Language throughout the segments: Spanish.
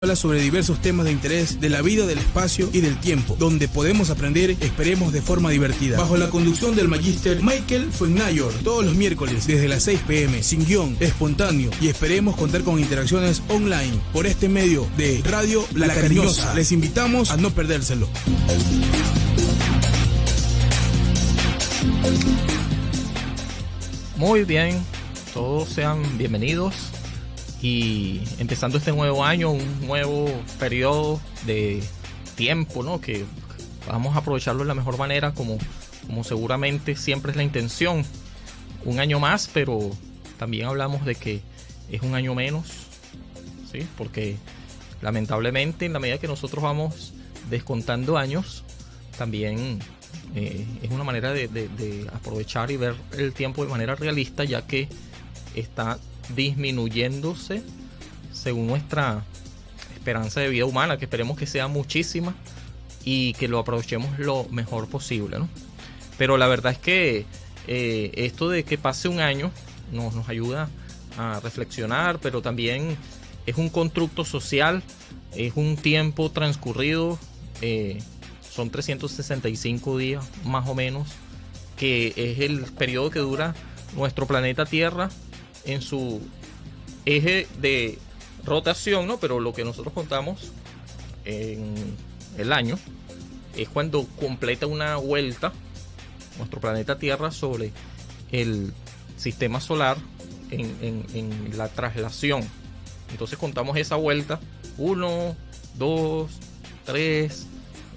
Habla sobre diversos temas de interés de la vida, del espacio y del tiempo, donde podemos aprender, esperemos, de forma divertida. Bajo la conducción del magíster Michael Fuenmayor, todos los miércoles desde las 6 p.m, sin guión, espontáneo, y esperemos contar con interacciones online por este medio de Radio La Cariñosa. Les invitamos a no perdérselo. Muy bien, todos sean bienvenidos. Y empezando este nuevo año, un nuevo periodo de tiempo, ¿no? Que vamos a aprovecharlo de la mejor manera, como seguramente siempre es la intención. Un año más, pero también hablamos de que es un año menos, ¿sí? Porque lamentablemente, en la medida que nosotros vamos descontando años, también es una manera de aprovechar y ver el tiempo de manera realista, ya que está disminuyéndose según nuestra esperanza de vida humana, que esperemos que sea muchísima y que lo aprovechemos lo mejor posible, ¿no? Pero la verdad es que esto de que pase un año nos ayuda a reflexionar, pero también es un constructo social, es un tiempo transcurrido, son 365 días más o menos, que es el periodo que dura nuestro planeta Tierra en su eje de rotación, ¿no? Pero lo que nosotros contamos en el año es cuando completa una vuelta nuestro planeta Tierra sobre el sistema solar en la traslación. Entonces contamos esa vuelta 1, 2, 3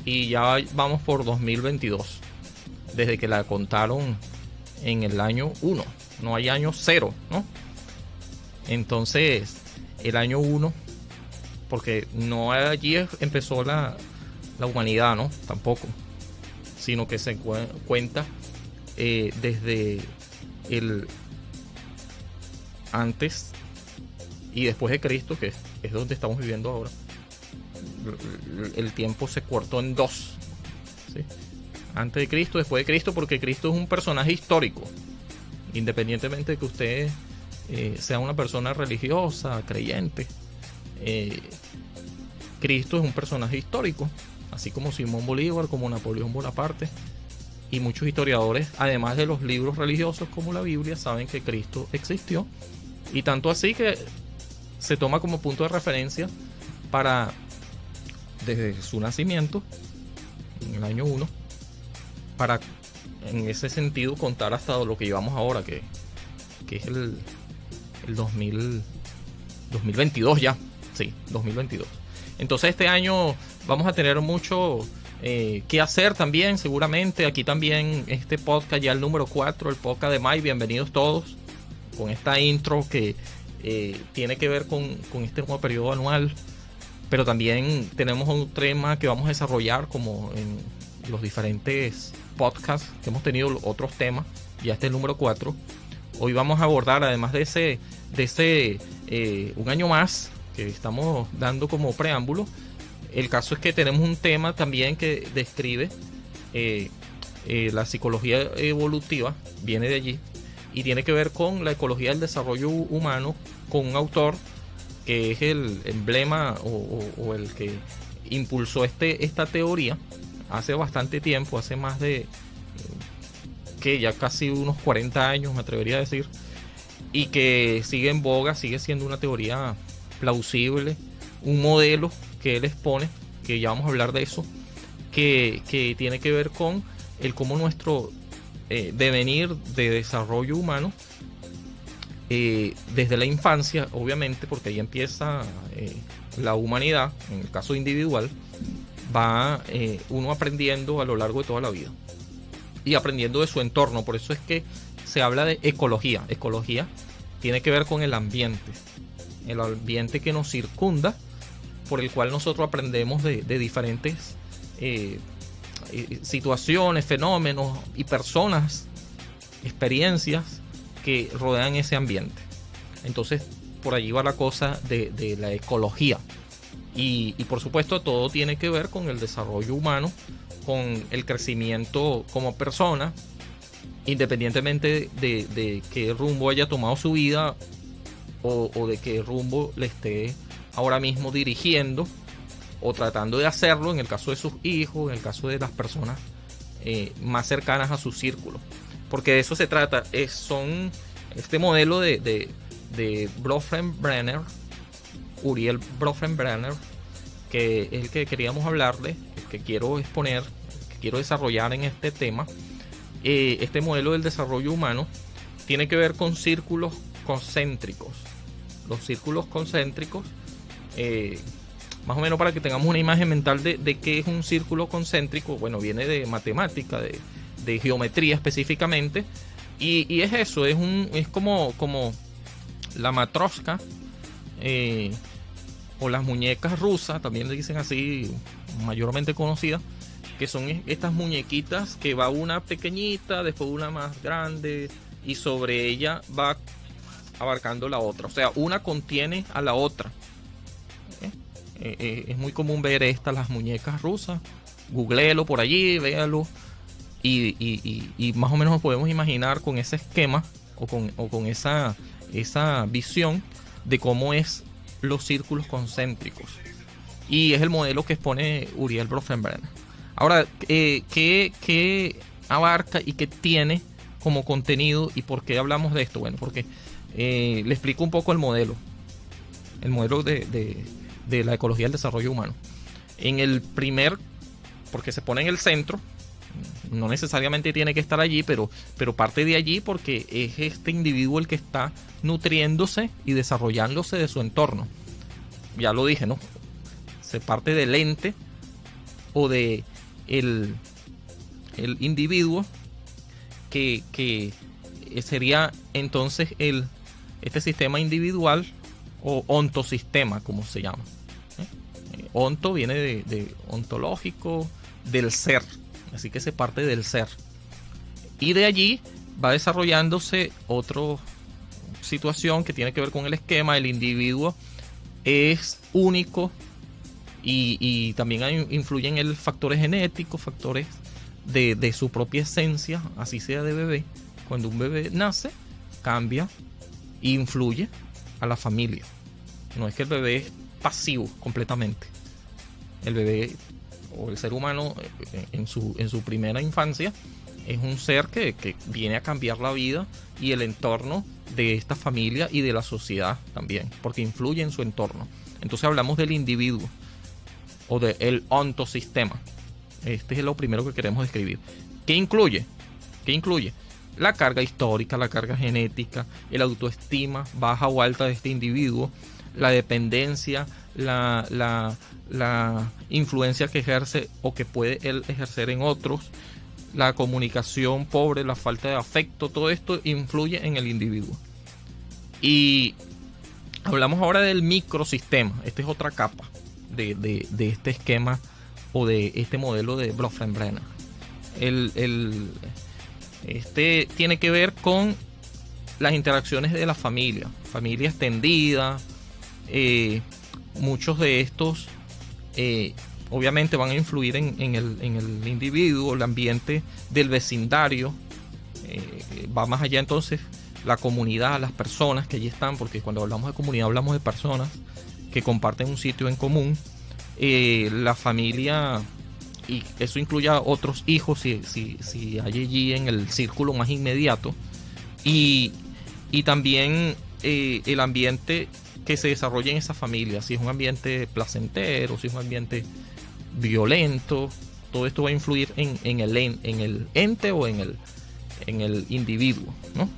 y ya vamos por 2022 desde que la contaron en el año 1. No hay año 0, ¿no? Entonces, el año 1, porque no allí empezó la humanidad, ¿no? Tampoco. Sino que se cuenta desde el antes y después de Cristo, que es donde estamos viviendo ahora. El tiempo se cortó en 2, ¿sí? Antes de Cristo, después de Cristo, porque Cristo es un personaje histórico. Independientemente de que usted sea una persona religiosa, creyente, Cristo es un personaje histórico, así como Simón Bolívar, como Napoleón Bonaparte, y muchos historiadores, además de los libros religiosos como la Biblia, saben que Cristo existió, y tanto así que se toma como punto de referencia para, desde su nacimiento, en el año 1, para en ese sentido contar hasta lo que llevamos ahora, que es el 2022 ya, sí, 2022. Entonces este año vamos a tener mucho que hacer también, seguramente. Aquí también este podcast, ya el número 4, el podcast de Mike, bienvenidos todos, con esta intro que tiene que ver con este nuevo periodo anual, pero también tenemos un tema que vamos a desarrollar como en los diferentes podcasts que hemos tenido, otros temas. Ya este es el número 4. Hoy vamos a abordar, además de ese un año más que estamos dando como preámbulo, el caso es que tenemos un tema también que describe la psicología evolutiva, viene de allí, y tiene que ver con la ecología del desarrollo humano, con un autor que es el emblema o el que impulsó esta teoría hace bastante tiempo, hace más de que ya casi unos 40 años, me atrevería a decir, y que sigue en boga, sigue siendo una teoría plausible, un modelo que él expone, que ya vamos a hablar de eso, que tiene que ver con el cómo nuestro devenir de desarrollo humano desde la infancia, obviamente, porque ahí empieza la humanidad, en el caso individual, va uno aprendiendo a lo largo de toda la vida y aprendiendo de su entorno. Por eso es que se habla de ecología. Ecología tiene que ver con el ambiente que nos circunda, por el cual nosotros aprendemos de diferentes situaciones, fenómenos y personas, experiencias que rodean ese ambiente. Entonces, por allí va la cosa de la ecología. Y por supuesto, todo tiene que ver con el desarrollo humano, con el crecimiento como persona, independientemente de qué rumbo haya tomado su vida o de qué rumbo le esté ahora mismo dirigiendo o tratando de hacerlo en el caso de sus hijos, en el caso de las personas más cercanas a su círculo. Porque de eso se trata. Son este modelo de Bronfenbrenner, Uriel Bronfenbrenner, que es el que queríamos hablarle, el que quiero exponer, el que quiero desarrollar en este tema. Este modelo del desarrollo humano tiene que ver con círculos concéntricos. Los círculos concéntricos, más o menos para que tengamos una imagen mental de qué es un círculo concéntrico, bueno, viene de matemática, de geometría específicamente, y es eso, es como la matroska, o las muñecas rusas, también le dicen así, mayormente conocidas, que son estas muñequitas que va una pequeñita, después una más grande, y sobre ella va abarcando la otra. O sea, una contiene a la otra. Es muy común ver las muñecas rusas. Googléelo por allí, véalo. Y más o menos nos podemos imaginar con ese esquema o con esa visión de cómo es los círculos concéntricos. Y es el modelo que expone Uriel Bronfenbrenner. Ahora, ¿qué abarca y qué tiene como contenido y por qué hablamos de esto? Bueno, porque le explico un poco el modelo de la ecología del desarrollo humano. En el primer, porque se pone en el centro, no necesariamente tiene que estar allí, pero parte de allí porque es este individuo el que está nutriéndose y desarrollándose de su entorno. Ya lo dije, ¿no? Se parte del ente o de el individuo que sería entonces este sistema individual o ontosistema, como se llama. Onto viene de ontológico, del ser, así que se parte del ser. Y de allí va desarrollándose otra situación que tiene que ver con el esquema. El individuo es único y también influyen en él factores genéticos, factores de su propia esencia, así sea de bebé. Cuando un bebé nace, cambia e influye a la familia. No es que el bebé es pasivo completamente. El bebé o el ser humano en su primera infancia es un ser que viene a cambiar la vida y el entorno de esta familia y de la sociedad también, porque influye en su entorno. Entonces hablamos del individuo o del ontosistema. Este es lo primero que queremos describir. ¿Qué incluye? La carga histórica, la carga genética, el autoestima baja o alta de este individuo, la dependencia, la influencia que ejerce o que puede él ejercer en otros, la comunicación pobre, la falta de afecto, todo esto influye en el individuo. Y hablamos ahora del microsistema. Esta es otra capa de este esquema o de este modelo de Bronfenbrenner. Este tiene que ver con las interacciones de la familia extendida. Muchos de estos obviamente van a influir en el individuo, el ambiente del vecindario. Va más allá entonces la comunidad, las personas que allí están, porque cuando hablamos de comunidad hablamos de personas que comparten un sitio en común. La familia, y eso incluye a otros hijos si hay allí en el círculo más inmediato, y también el ambiente que se desarrolla en esa familia, si es un ambiente placentero, si es un ambiente violento. Todo esto va a influir en el ente o en el individuo, ¿no?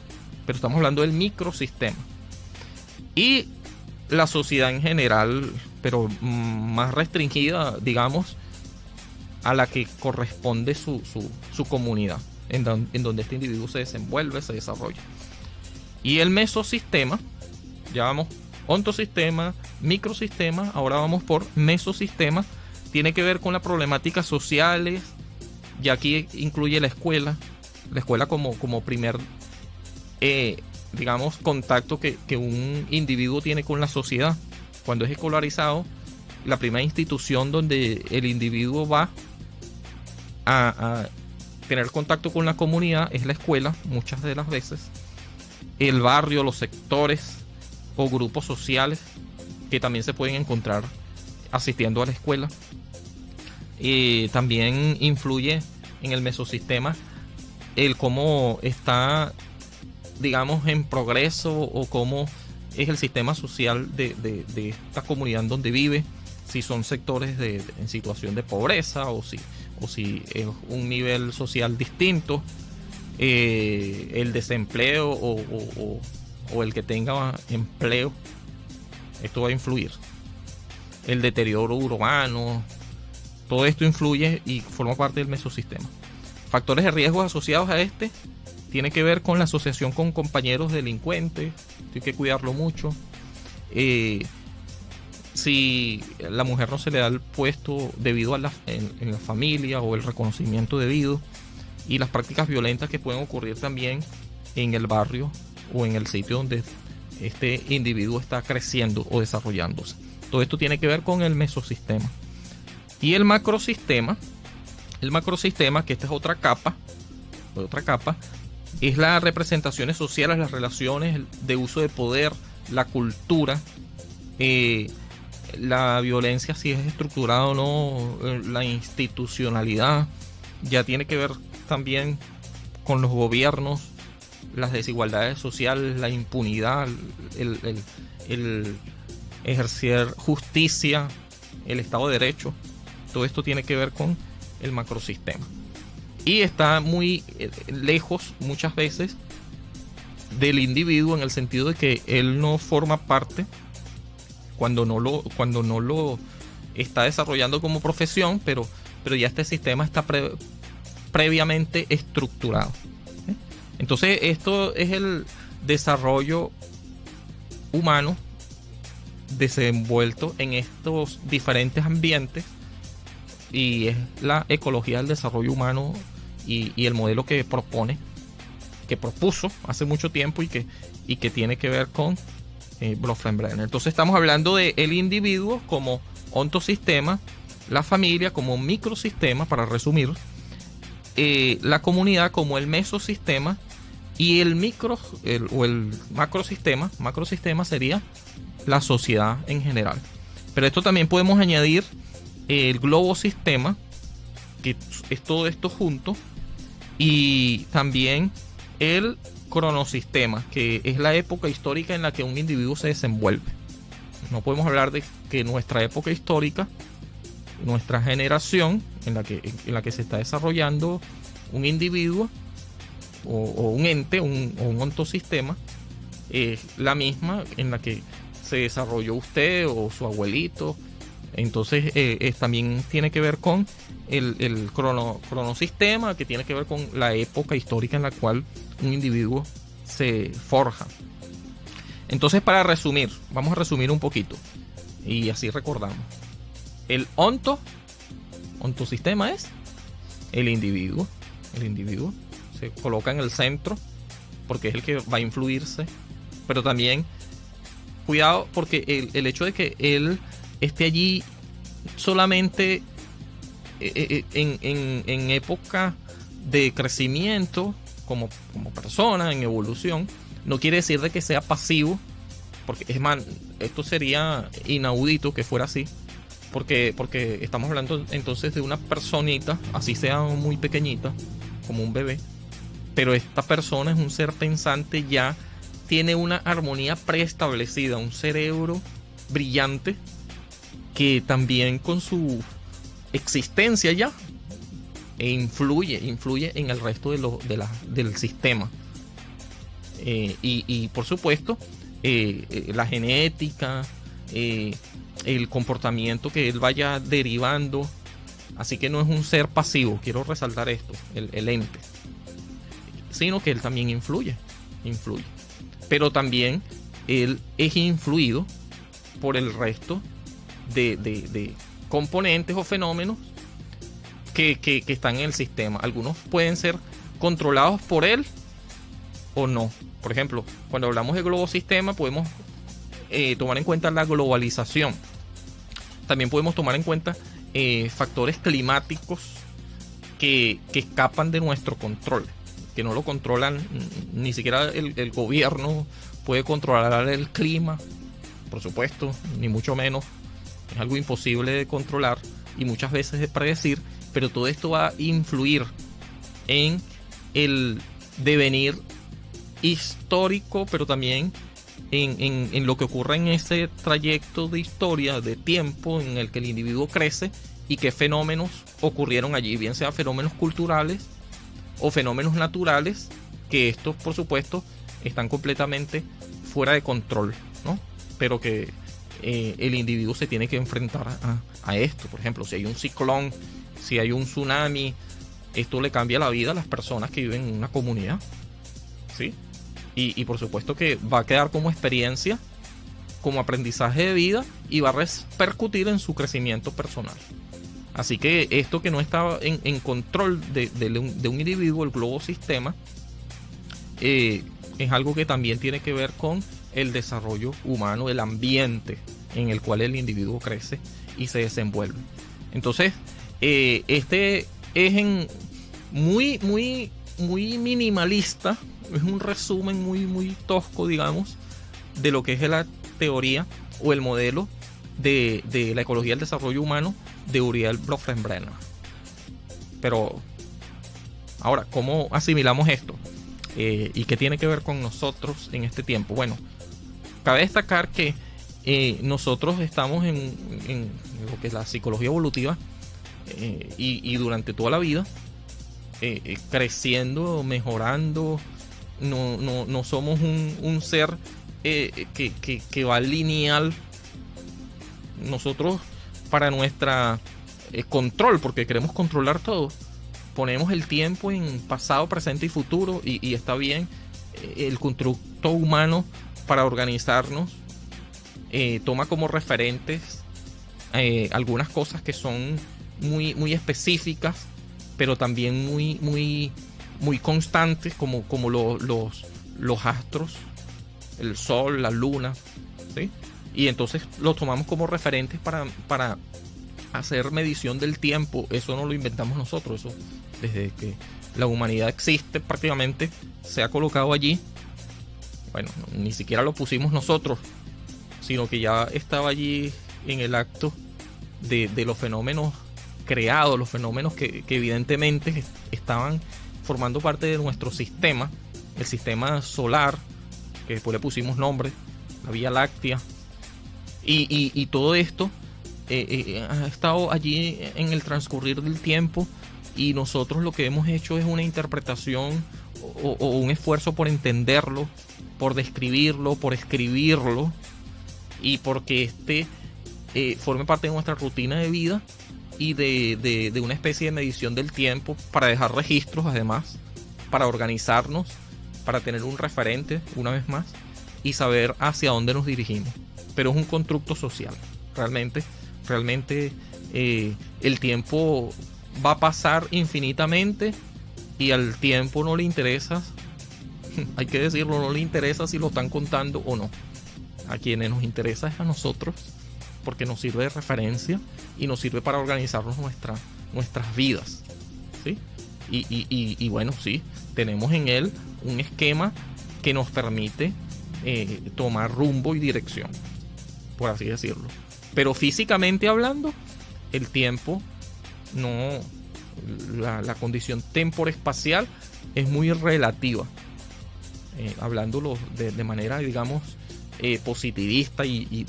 Pero estamos hablando del microsistema. Y la sociedad en general, pero más restringida, digamos, a la que corresponde su comunidad, en donde este individuo se desenvuelve, se desarrolla. Y el mesosistema, ya vamos, ontosistema, microsistema, ahora vamos por mesosistema, tiene que ver con las problemáticas sociales, y aquí incluye la escuela como primer, digamos, contacto que un individuo tiene con la sociedad. Cuando es escolarizado, la primera institución donde el individuo va a tener contacto con la comunidad es la escuela, muchas de las veces. El barrio, los sectores o grupos sociales que también se pueden encontrar asistiendo a la escuela. También influye en el mesosistema el cómo está, digamos, en progreso o cómo es el sistema social de esta comunidad en donde vive, si son sectores en situación de pobreza o si es un nivel social distinto, el desempleo o el que tenga empleo. Esto va a influir. El deterioro urbano, todo esto influye y forma parte del mesosistema. Factores de riesgo asociados a este tiene que ver con la asociación con compañeros delincuentes. Hay que cuidarlo mucho. Si la mujer no se le da el puesto debido a en la familia o el reconocimiento debido, y las prácticas violentas que pueden ocurrir también en el barrio o en el sitio donde este individuo está creciendo o desarrollándose. Todo esto tiene que ver con el mesosistema. Y el macrosistema, que esta es otra capa, es las representaciones sociales, las relaciones de uso de poder, la cultura, la violencia, si es estructurada o no, la institucionalidad. Ya tiene que ver también con los gobiernos, las desigualdades sociales, la impunidad, el ejercer justicia, el Estado de Derecho. Todo esto tiene que ver con el macrosistema. Y está muy lejos muchas veces del individuo, en el sentido de que él no forma parte cuando no lo está desarrollando como profesión, pero ya este sistema está previamente estructurado. Entonces esto es el desarrollo humano desenvuelto en estos diferentes ambientes, y es la ecología del desarrollo humano y el modelo que propuso hace mucho tiempo y que tiene que ver con Bronfenbrenner. Entonces estamos hablando de el individuo como ontosistema, la familia como microsistema, para resumir, la comunidad como el mesosistema, y el macrosistema sería la sociedad en general. Pero esto también podemos añadir el globosistema, que es todo esto junto, y también el cronosistema, que es la época histórica en la que un individuo se desenvuelve. No podemos hablar de que nuestra época histórica, nuestra generación en la que se está desarrollando un individuo o un ente o un ontosistema, es la misma en la que se desarrolló usted o su abuelito. Entonces también tiene que ver con el cronosistema, que tiene que ver con la época histórica en la cual un individuo se forja. Entonces, para resumir, vamos a resumir un poquito y así recordamos. El ontosistema es el individuo. El individuo se coloca en el centro porque es el que va a influirse, pero también cuidado, porque el hecho de que él esté allí solamente en época de crecimiento como persona, en evolución, no quiere decir de que sea pasivo, porque es más, esto sería inaudito que fuera así, porque estamos hablando entonces de una personita, así sea muy pequeñita, como un bebé, pero esta persona es un ser pensante, ya tiene una armonía preestablecida, un cerebro brillante, que también con su existencia ya influye en el resto del sistema. Y por supuesto, la genética, el comportamiento que él vaya derivando. Así que no es un ser pasivo, quiero resaltar esto, el ente, sino que él también influye. Pero también él es influido por el resto de componentes o fenómenos que están en el sistema. Algunos pueden ser controlados por él o no. Por ejemplo, cuando hablamos de globosistema, podemos tomar en cuenta la globalización. También podemos tomar en cuenta factores climáticos que escapan de nuestro control, que no lo controlan, ni siquiera el gobierno puede controlar el clima. por supuesto, ni mucho menos. Es algo imposible de controlar y muchas veces de predecir, pero todo esto va a influir en el devenir histórico, pero también en lo que ocurre en ese trayecto de historia, de tiempo en el que el individuo crece y qué fenómenos ocurrieron allí, bien sea fenómenos culturales o fenómenos naturales, que estos, por supuesto, están completamente fuera de control, ¿no? Pero que el individuo se tiene que enfrentar a esto. Por ejemplo, si hay un ciclón, si hay un tsunami, esto le cambia la vida a las personas que viven en una comunidad, ¿sí? Y por supuesto que va a quedar como experiencia, como aprendizaje de vida, y va a repercutir en su crecimiento personal. Así que esto que no está en control de un individuo, el globo sistema, es algo que también tiene que ver con el desarrollo humano, el ambiente en el cual el individuo crece y se desenvuelve. Entonces, este es muy minimalista, es un resumen muy tosco, digamos, de lo que es la teoría o el modelo de la ecología del desarrollo humano de Uriel Bronfenbrenner. Pero ahora, ¿cómo asimilamos esto? ¿Y qué tiene que ver con nosotros en este tiempo? Bueno, cabe destacar que nosotros estamos en lo que es la psicología evolutiva y durante toda la vida creciendo, mejorando. No somos un ser que va lineal. Nosotros, para nuestra control, porque queremos controlar todo, ponemos el tiempo en pasado, presente y futuro, y está bien. El constructo humano, para organizarnos, toma como referentes algunas cosas que son muy específicas, pero también muy constantes, como los astros, el sol, la luna, ¿sí? Y entonces los tomamos como referentes para hacer medición del tiempo. Eso no lo inventamos nosotros, eso desde que la humanidad existe prácticamente se ha colocado allí. Bueno, ni siquiera lo pusimos nosotros, sino que ya estaba allí en el acto de los fenómenos creados, los fenómenos que evidentemente estaban formando parte de nuestro sistema, el sistema solar, que después le pusimos nombre, la Vía Láctea, y todo esto ha estado allí en el transcurrir del tiempo, y nosotros lo que hemos hecho es una interpretación o un esfuerzo por entenderlo, por describirlo, por escribirlo, y porque forme parte de nuestra rutina de vida y de una especie de medición del tiempo, para dejar registros, además, para organizarnos, para tener un referente una vez más y saber hacia dónde nos dirigimos. Pero es un constructo social. Realmente el tiempo va a pasar infinitamente, y al tiempo no le interesa, hay que decirlo, no le interesa si lo están contando o no. A quienes nos interesa es a nosotros, porque nos sirve de referencia y nos sirve para organizarnos nuestras vidas, ¿sí? Y bueno, sí, tenemos en él un esquema que nos permite tomar rumbo y dirección, por así decirlo. Pero físicamente hablando, el tiempo no, la condición temporoespacial es muy relativa, hablándolo de manera, digamos, positivista y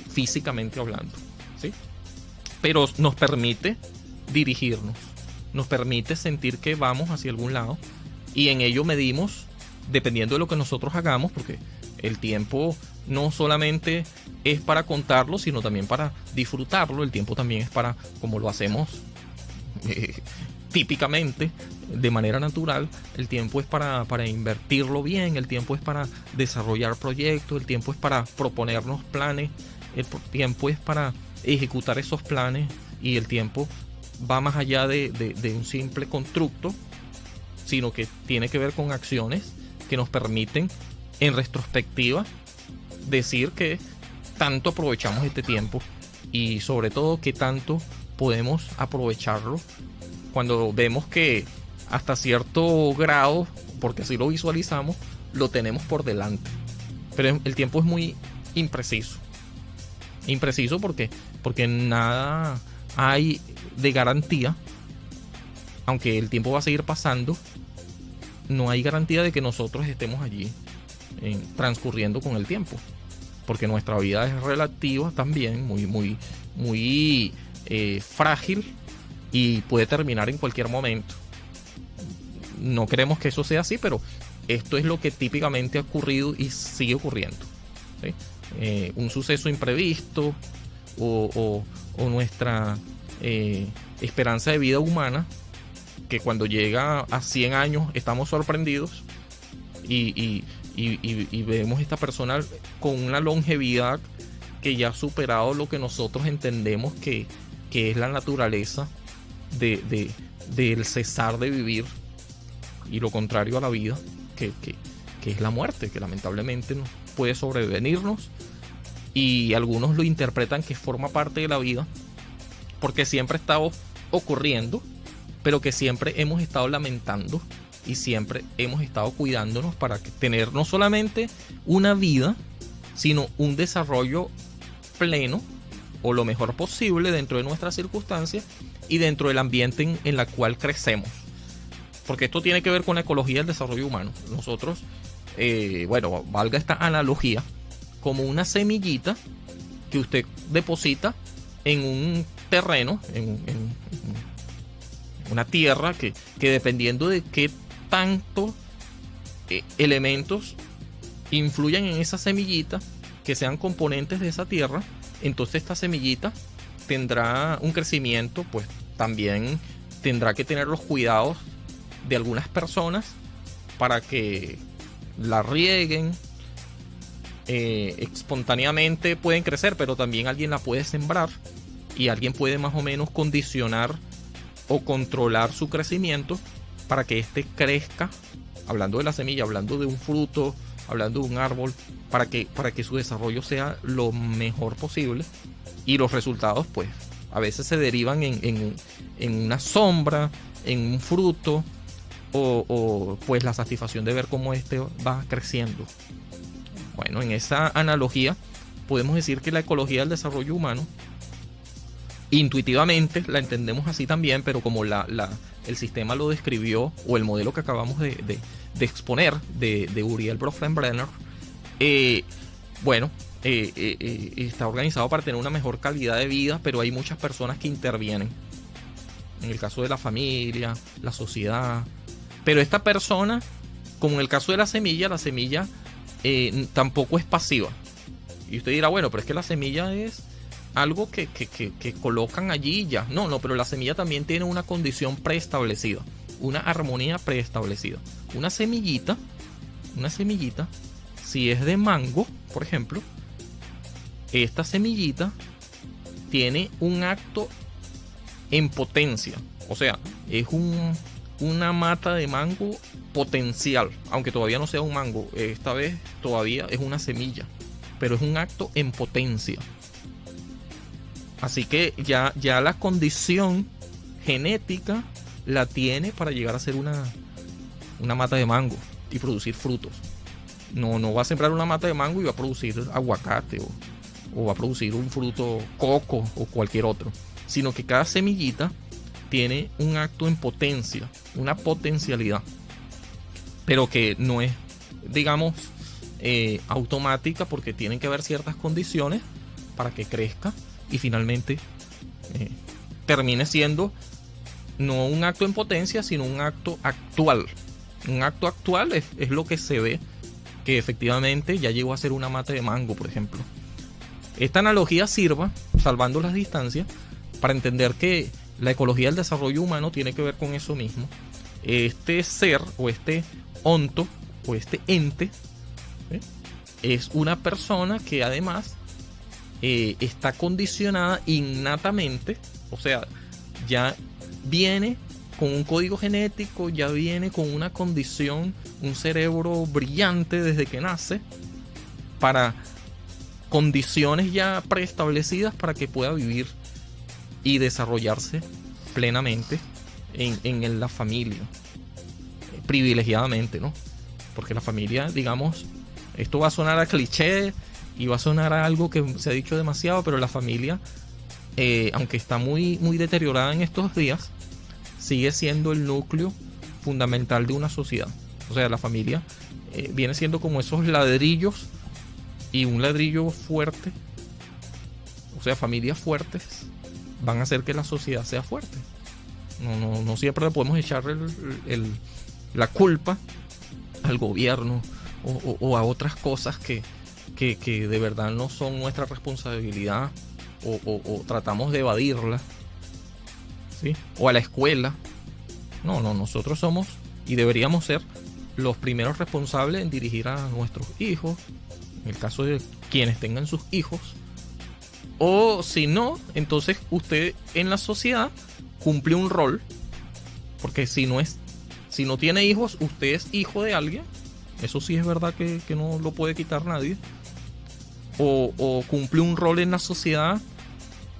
físicamente hablando, ¿sí? Pero nos permite dirigirnos, nos permite sentir que vamos hacia algún lado, y en ello medimos dependiendo de lo que nosotros hagamos, porque el tiempo no solamente es para contarlo, sino también para disfrutarlo. El tiempo también es para, como lo hacemos típicamente, de manera natural, el tiempo es para invertirlo bien, el tiempo es para desarrollar proyectos, el tiempo es para proponernos planes, el tiempo es para ejecutar esos planes, y el tiempo va más allá de un simple constructo, sino que tiene que ver con acciones que nos permiten, en retrospectiva, decir que tanto aprovechamos este tiempo, y sobre todo que tanto podemos aprovecharlo cuando vemos que hasta cierto grado, porque así lo visualizamos, lo tenemos por delante. Pero el tiempo es muy impreciso, Impreciso porque nada hay de garantía, aunque el tiempo va a seguir pasando, no hay garantía de que nosotros estemos allí transcurriendo con el tiempo, porque nuestra vida es relativa también, muy frágil y puede terminar en cualquier momento. No queremos que eso sea así, pero esto es lo que típicamente ha ocurrido y sigue ocurriendo, ¿sí? Un suceso imprevisto o nuestra esperanza de vida humana, que cuando llega a 100 años estamos sorprendidos y vemos esta persona con una longevidad que ya ha superado lo que nosotros entendemos que es la naturaleza del cesar de vivir, y lo contrario a la vida, que es la muerte, que lamentablemente no puede sobrevenirnos, y algunos lo interpretan que forma parte de la vida porque siempre ha estado ocurriendo, pero que siempre hemos estado lamentando y siempre hemos estado cuidándonos para tener no solamente una vida, sino un desarrollo pleno o lo mejor posible dentro de nuestras circunstancias y dentro del ambiente en la cual crecemos. Porque esto tiene que ver con la ecología del desarrollo humano. Nosotros, valga esta analogía, como una semillita que usted deposita en un terreno, en una tierra que dependiendo de qué tanto elementos influyan en esa semillita, que sean componentes de esa tierra, entonces esta semillita tendrá un crecimiento, pues también tendrá que tener los cuidados de algunas personas para que la rieguen. Espontáneamente pueden crecer, pero también alguien la puede sembrar y alguien puede más o menos condicionar o controlar su crecimiento para que éste crezca, hablando de la semilla, hablando de un fruto, hablando de un árbol, para que su desarrollo sea lo mejor posible, y los resultados pues a veces se derivan en una sombra, en un fruto, o pues la satisfacción de ver cómo este va creciendo. Bueno, en esa analogía podemos decir que la ecología del desarrollo humano intuitivamente la entendemos así también, pero como el sistema lo describió, o el modelo que acabamos de exponer de Uriel Bronfenbrenner, está organizado para tener una mejor calidad de vida, pero hay muchas personas que intervienen. En el caso de la familia, la sociedad. Pero esta persona, como en el caso de la semilla tampoco es pasiva. Y usted dirá, bueno, pero es que la semilla es algo que colocan allí y ya. No, pero la semilla también tiene una condición preestablecida, una armonía preestablecida. Una semillita, si es de mango, por ejemplo, esta semillita tiene un acto en potencia. O sea, es una mata de mango potencial, aunque todavía no sea un mango. Esta vez todavía es una semilla, pero es un acto en potencia. Así que ya la condición genética la tiene para llegar a ser una mata de mango y producir frutos. No va a sembrar una mata de mango y va a producir aguacate o va a producir un fruto coco o cualquier otro, sino que cada semillita tiene un acto en potencia, una potencialidad, pero que no es, digamos, automática, porque tienen que haber ciertas condiciones para que crezca y finalmente termine siendo no un acto en potencia, sino un acto actual. Un acto actual es lo que se ve que efectivamente ya llegó a ser una mata de mango, por ejemplo. Esta analogía sirva, salvando las distancias, para entender que la ecología del desarrollo humano tiene que ver con eso mismo. Este ser o este onto o este ente es una persona que además está condicionada innatamente, o sea, ya viene con un código genético, ya viene con una condición, un cerebro brillante desde que nace, para condiciones ya preestablecidas para que pueda vivir y desarrollarse plenamente en la familia, privilegiadamente, ¿no? Porque la familia, digamos, esto va a sonar a cliché y va a sonar a algo que se ha dicho demasiado, pero la familia, aunque está muy, muy deteriorada en estos días, sigue siendo el núcleo fundamental de una sociedad. O sea, la familia viene siendo como esos ladrillos, y un ladrillo fuerte, o sea, familias fuertes van a hacer que la sociedad sea fuerte. No siempre le podemos echar la culpa al gobierno o a otras cosas que de verdad no son nuestra responsabilidad, o tratamos de evadirla, ¿sí? O a la escuela. No, nosotros somos y deberíamos ser los primeros responsables en dirigir a nuestros hijos, en el caso de quienes tengan sus hijos. O si no, entonces usted en la sociedad cumple un rol, porque si no tiene hijos, usted es hijo de alguien. Eso sí es verdad que no lo puede quitar nadie. O cumple un rol en la sociedad,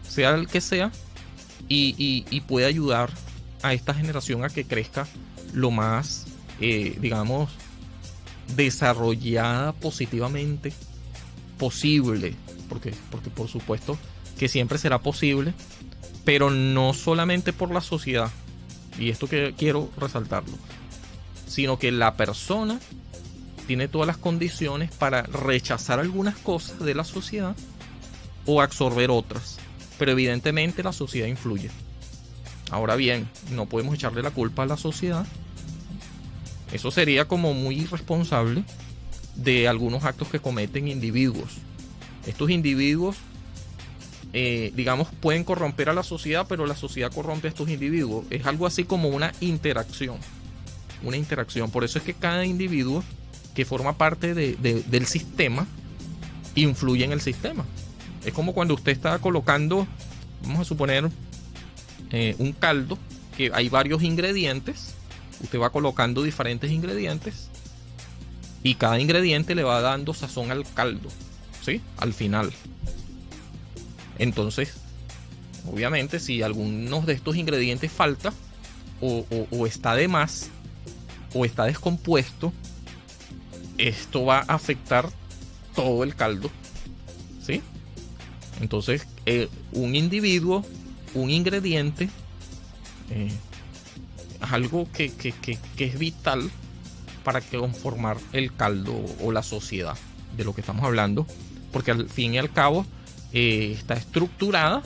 sea el que sea, y puede ayudar a esta generación a que crezca lo más, digamos, desarrollada positivamente posible. Porque por supuesto que siempre será posible, pero no solamente por la sociedad, y esto que quiero resaltarlo, sino que la persona tiene todas las condiciones para rechazar algunas cosas de la sociedad o absorber otras, pero evidentemente la sociedad influye. Ahora bien, no podemos echarle la culpa a la sociedad. Eso sería como muy irresponsable de algunos actos que cometen individuos. Estos individuos, digamos, pueden corromper a la sociedad, pero la sociedad corrompe a estos individuos. Es algo así como una interacción. Una interacción. Por eso es que cada individuo que forma parte del sistema influye en el sistema. Es como cuando usted está colocando, vamos a suponer, un caldo, que hay varios ingredientes. Usted va colocando diferentes ingredientes y cada ingrediente le va dando sazón al caldo, ¿sí? Al final. Entonces, obviamente, si algunos de estos ingredientes falta o está de más o está descompuesto, esto va a afectar todo el caldo, ¿sí? Entonces, un individuo, un ingrediente, es algo que es vital para conformar el caldo o la sociedad de lo que estamos hablando, porque al fin y al cabo está estructurada,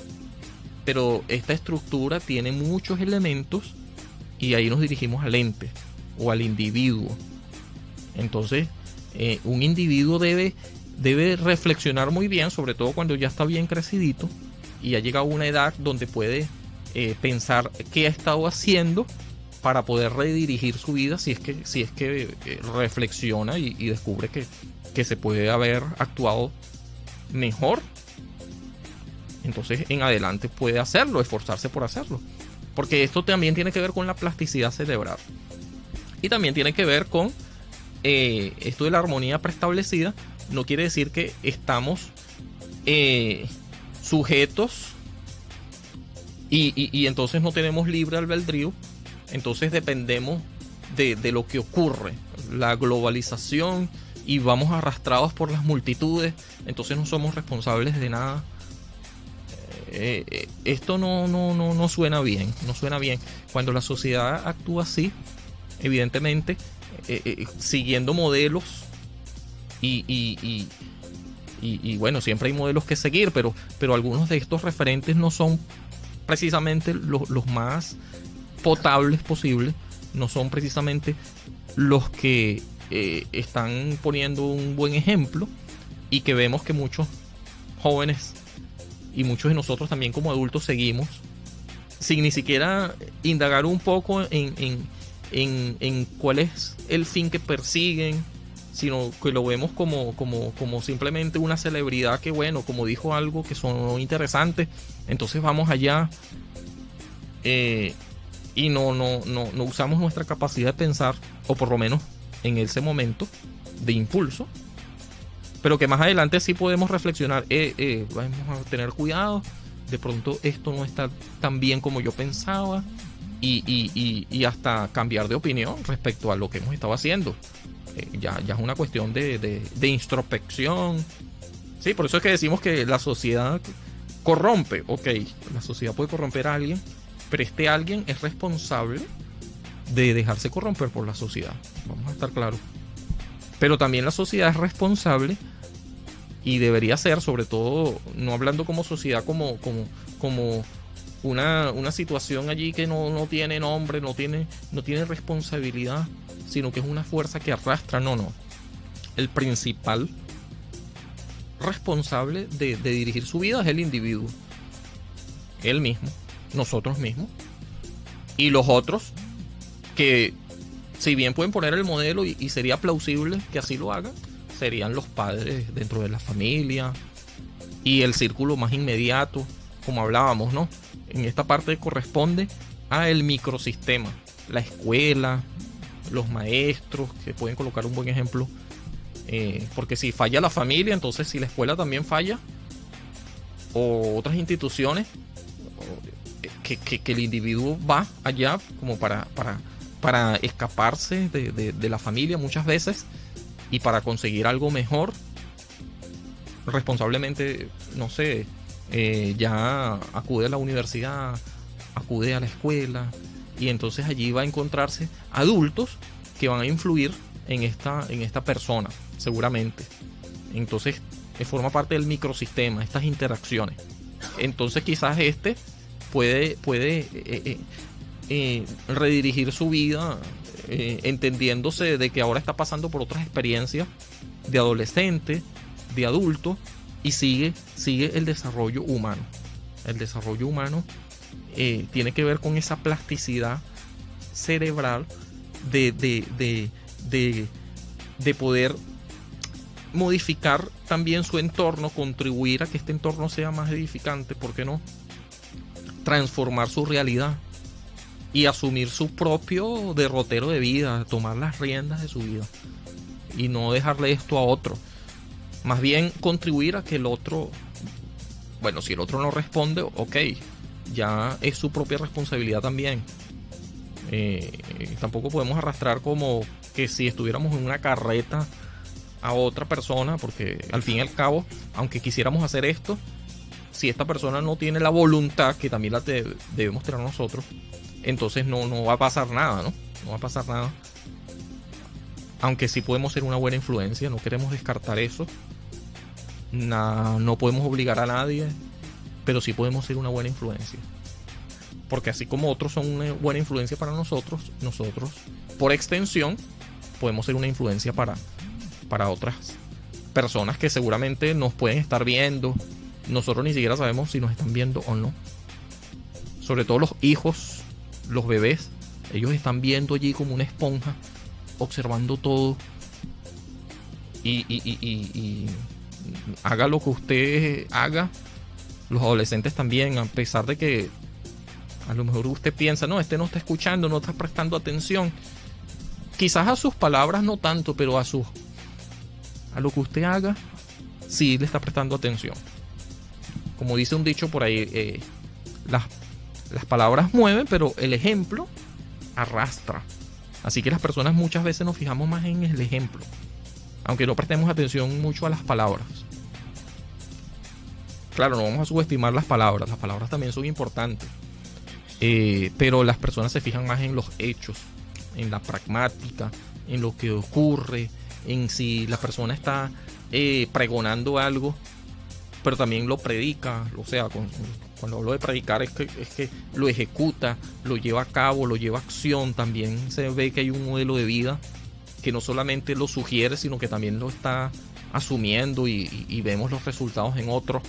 pero esta estructura tiene muchos elementos y ahí nos dirigimos al ente o al individuo. Entonces, un individuo debe reflexionar muy bien, sobre todo cuando ya está bien crecidito y ha llegado a una edad donde puede pensar qué ha estado haciendo para poder redirigir su vida, si es que reflexiona y descubre que se puede haber actuado mejor. Entonces en adelante puede hacerlo, esforzarse por hacerlo, porque esto también tiene que ver con la plasticidad cerebral y también tiene que ver con esto de la armonía preestablecida. No quiere decir que estamos sujetos y entonces no tenemos libre albedrío. Entonces dependemos de lo que ocurre, la globalización, y vamos arrastrados por las multitudes. Entonces no somos responsables de nada. Esto no suena bien, no suena bien. Cuando la sociedad actúa así, evidentemente siguiendo modelos y bueno, siempre hay modelos que seguir, pero algunos de estos referentes no son precisamente los más potables posibles, no son precisamente los que están poniendo un buen ejemplo, y que vemos que muchos jóvenes y muchos de nosotros también como adultos seguimos sin ni siquiera indagar un poco en cuál es el fin que persiguen, sino que lo vemos como simplemente una celebridad que, bueno, como dijo algo que sonó interesante, entonces vamos allá, y no usamos nuestra capacidad de pensar, o por lo menos en ese momento de impulso, pero que más adelante sí podemos reflexionar, vamos a tener cuidado, de pronto esto no está tan bien como yo pensaba, y hasta cambiar de opinión respecto a lo que hemos estado haciendo. Ya es una cuestión de introspección Sí, por eso es que decimos que la sociedad corrompe. Ok, la sociedad puede corromper a alguien, pero este alguien es responsable de dejarse corromper por la sociedad. Vamos a estar claros. Pero también la sociedad es responsable y debería ser, sobre todo, no hablando como sociedad, como una situación allí que no tiene nombre, no tiene responsabilidad, sino que es una fuerza que arrastra. No. El principal responsable de dirigir su vida es el individuo. Él mismo, nosotros mismos. Y los otros, que si bien pueden poner el modelo y sería plausible que así lo hagan, serían los padres dentro de la familia y el círculo más inmediato, como hablábamos, ¿no? En esta parte corresponde a el microsistema, la escuela, los maestros, que pueden colocar un buen ejemplo, porque si falla la familia, entonces si la escuela también falla, o otras instituciones, que el individuo va allá como para escaparse de la familia muchas veces y para conseguir algo mejor, responsablemente, no sé, ya acude a la universidad, acude a la escuela, y entonces allí va a encontrarse adultos que van a influir en esta persona, seguramente. Entonces forma parte del microsistema, estas interacciones. Entonces quizás puede redirigir su vida, entendiéndose de que ahora está pasando por otras experiencias de adolescente, de adulto, y sigue el desarrollo humano. El desarrollo humano tiene que ver con esa plasticidad cerebral de poder modificar también su entorno, contribuir a que este entorno sea más edificante, ¿por qué no? Transformar su realidad y asumir su propio derrotero de vida, tomar las riendas de su vida y no dejarle esto a otro. Más bien contribuir a que el otro, bueno, si el otro no responde, ok, ya es su propia responsabilidad también. Tampoco podemos arrastrar como que si estuviéramos en una carreta a otra persona, porque al fin y al cabo, aunque quisiéramos hacer esto, si esta persona no tiene la voluntad, que también la debemos tener nosotros, entonces no va a pasar nada, ¿no? No va a pasar nada. Aunque sí podemos ser una buena influencia, no queremos descartar eso. No podemos obligar a nadie, pero sí podemos ser una buena influencia. Porque así como otros son una buena influencia para nosotros, por extensión, podemos ser una influencia para otras personas que seguramente nos pueden estar viendo. Nosotros ni siquiera sabemos si nos están viendo o no. Sobre todo los hijos, los bebés, ellos están viendo allí como una esponja, observando todo. Y haga lo que usted haga, los adolescentes también, a pesar de que a lo mejor usted piensa, no, este no está escuchando, no está prestando atención. Quizás a sus palabras no tanto, pero a lo que usted haga, sí le está prestando atención. Como dice un dicho por ahí, las palabras mueven, pero el ejemplo arrastra. Así que las personas muchas veces nos fijamos más en el ejemplo, aunque no prestemos atención mucho a las palabras. Claro, no vamos a subestimar las palabras también son importantes, pero las personas se fijan más en los hechos, en la pragmática, en lo que ocurre, en si la persona está pregonando algo, pero también lo predica. O sea, cuando hablo de predicar es que lo ejecuta, lo lleva a cabo, lo lleva a acción. También se ve que hay un modelo de vida que no solamente lo sugiere, sino que también lo está asumiendo y vemos los resultados en otros.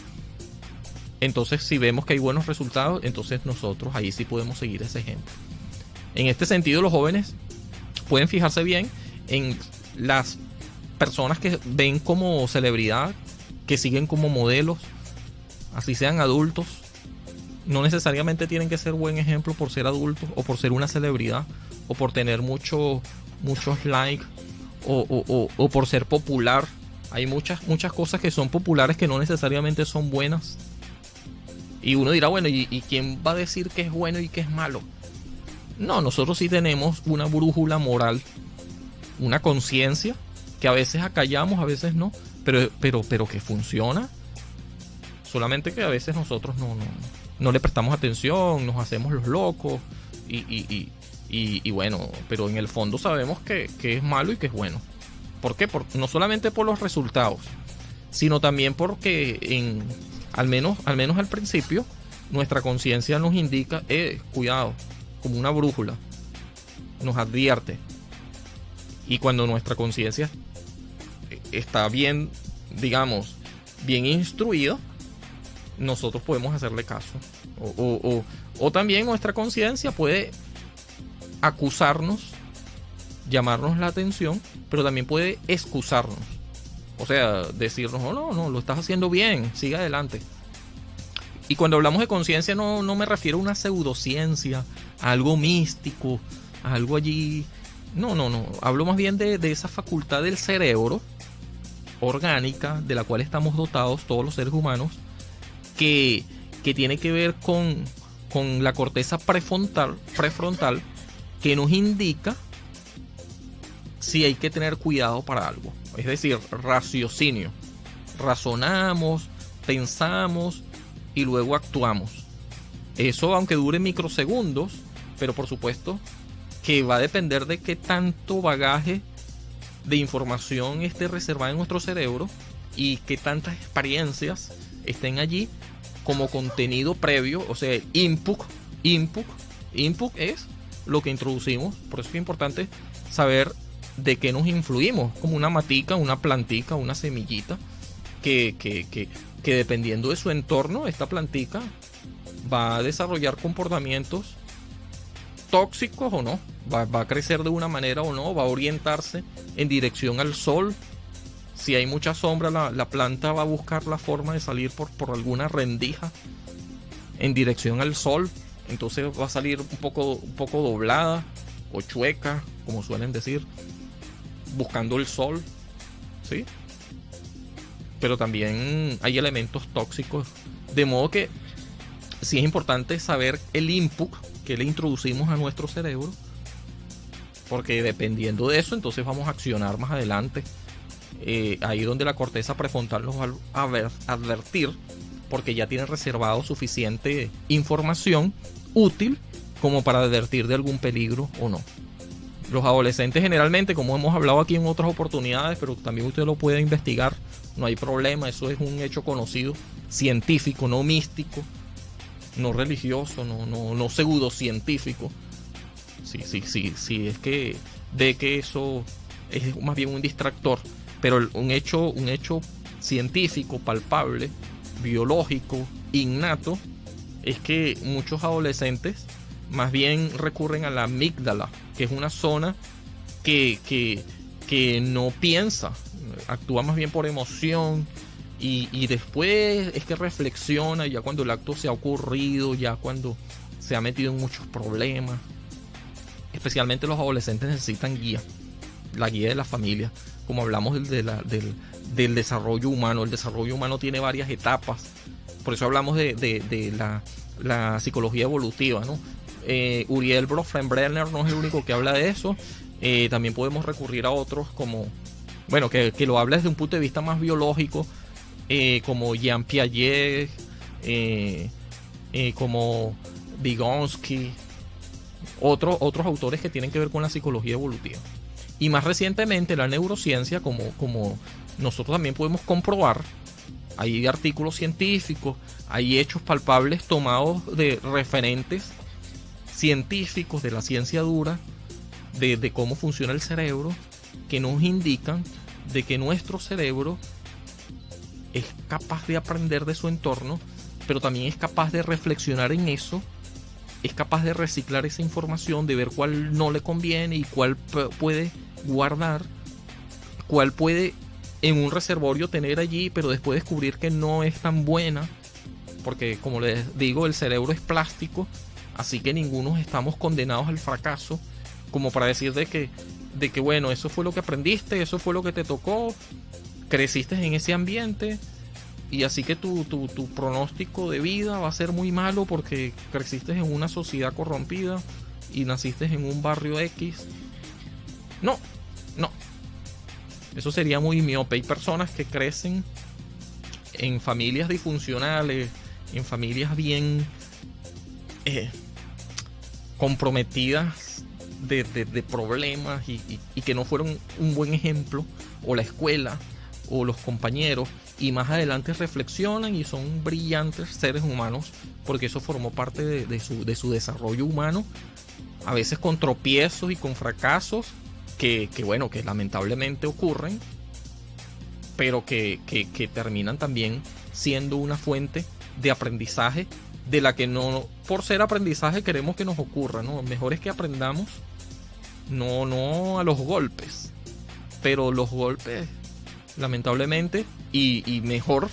Entonces, si vemos que hay buenos resultados, entonces nosotros ahí sí podemos seguir ese ejemplo. En este sentido, los jóvenes pueden fijarse bien en las personas que ven como celebridad, que siguen como modelos, así sean adultos. No necesariamente tienen que ser buen ejemplo por ser adultos o por ser una celebridad o por tener muchos likes o por ser popular. Hay muchas cosas que son populares que no necesariamente son buenas. Y uno dirá, bueno, ¿y quién va a decir qué es bueno y qué es malo? No, nosotros sí tenemos una brújula moral, una conciencia que a veces acallamos, a veces no, pero que funciona. Solamente que a veces nosotros no le prestamos atención, nos hacemos los locos y bueno, pero en el fondo sabemos que es malo y que es bueno. ¿Por qué? No solamente por los resultados, sino también porque al menos al principio nuestra conciencia nos indica, cuidado, como una brújula, nos advierte. Y cuando nuestra conciencia está bien, digamos, bien instruida, nosotros podemos hacerle caso. O también nuestra conciencia puede acusarnos, llamarnos la atención, pero también puede excusarnos. O sea, decirnos, no, lo estás haciendo bien, sigue adelante. Y cuando hablamos de conciencia no me refiero a una pseudociencia, a algo místico, a algo allí. No. Hablo más bien de esa facultad del cerebro orgánica de la cual estamos dotados todos los seres humanos, que tiene que ver con la corteza prefrontal, que nos indica si hay que tener cuidado para algo. Es decir, raciocinio. Razonamos, pensamos y luego actuamos. Eso, aunque dure microsegundos, pero por supuesto que va a depender de qué tanto bagaje de información esté reservada en nuestro cerebro y qué tantas experiencias estén allí como contenido previo. O sea, input es lo que introducimos. Por eso es importante saber de qué nos influimos, como una matica, una plantica, una semillita, que dependiendo de su entorno, esta plantica va a desarrollar comportamientos tóxicos o no, va a crecer de una manera o no, va a orientarse en dirección al sol. Si hay mucha sombra, la planta va a buscar la forma de salir por alguna rendija en dirección al sol. Entonces va a salir un poco doblada o chueca, como suelen decir, buscando el sol, ¿sí? Pero también hay elementos tóxicos, de modo que sí es importante saber el input que le introducimos a nuestro cerebro, porque dependiendo de eso, entonces vamos a accionar más adelante. Ahí donde la corteza prefrontal nos va a advertir, porque ya tiene reservado suficiente información útil como para advertir de algún peligro o no. Los adolescentes generalmente, como hemos hablado aquí en otras oportunidades, pero también usted lo puede investigar, no hay problema, eso es un hecho conocido, científico, no místico, no religioso, no pseudocientífico. Sí, es que ve que eso es más bien un distractor, pero un hecho científico, palpable, biológico, innato, es que muchos adolescentes más bien recurren a la amígdala, que es una zona que no piensa, actúa más bien por emoción, y después es que reflexiona ya cuando el acto se ha ocurrido, ya cuando se ha metido en muchos problemas. Especialmente los adolescentes necesitan guía, la guía de la familia. Como hablamos del desarrollo humano, el desarrollo humano tiene varias etapas, por eso hablamos de la psicología evolutiva, ¿no? Uriel Bronfenbrenner no es el único que habla de eso. También podemos recurrir a otros como, bueno, que lo habla desde un punto de vista más biológico, como Jean Piaget, como Vygotsky, otros autores que tienen que ver con la psicología evolutiva. Y más recientemente la neurociencia, como nosotros también podemos comprobar, hay artículos científicos, hay hechos palpables tomados de referentes científicos de la ciencia dura, de cómo funciona el cerebro, que nos indican de que nuestro cerebro es capaz de aprender de su entorno, pero también es capaz de reflexionar en eso, es capaz de reciclar esa información, de ver cuál no le conviene y cuál puede guardar, cuál puede en un reservorio tener allí, pero después descubrir que no es tan buena, porque como les digo, el cerebro es plástico, así que ninguno estamos condenados al fracaso, como para decir de que bueno, eso fue lo que aprendiste, eso fue lo que te tocó, creciste en ese ambiente, y así que tu pronóstico de vida va a ser muy malo porque creciste en una sociedad corrompida y naciste en un barrio X. No. Eso sería muy miope. Hay personas que crecen en familias disfuncionales, en familias bien comprometidas de problemas y que no fueron un buen ejemplo, o la escuela o los compañeros, y más adelante reflexionan y son brillantes seres humanos porque eso formó parte de su desarrollo humano, a veces con tropiezos y con fracasos que lamentablemente ocurren, pero que terminan también siendo una fuente de aprendizaje, de la que no por ser aprendizaje queremos que nos ocurra, ¿no? Mejor es que aprendamos no a los golpes, pero los golpes lamentablemente y mejor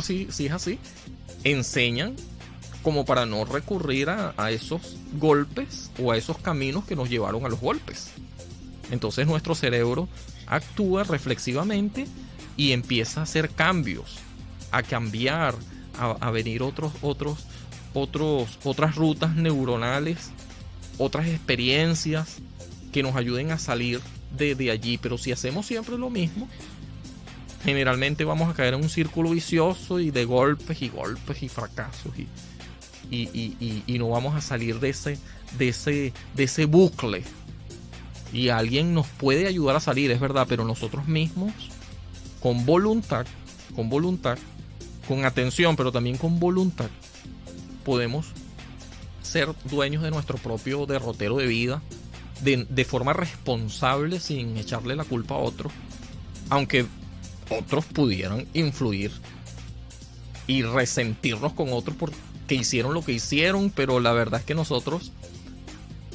si es así, enseñan como para no recurrir a esos golpes o a esos caminos que nos llevaron a los golpes. Entonces nuestro cerebro actúa reflexivamente y empieza a hacer cambios, a cambiar, a venir otras rutas neuronales, otras experiencias que nos ayuden a salir de allí. Pero si hacemos siempre lo mismo, generalmente vamos a caer en un círculo vicioso y de golpes y fracasos y no vamos a salir de ese bucle. Y alguien nos puede ayudar a salir, es verdad, pero nosotros mismos, con voluntad, con atención, pero también con voluntad, podemos ser dueños de nuestro propio derrotero de vida, de forma responsable, sin echarle la culpa a otros, aunque otros pudieran influir y resentirnos con otros porque hicieron lo que hicieron, pero la verdad es que nosotros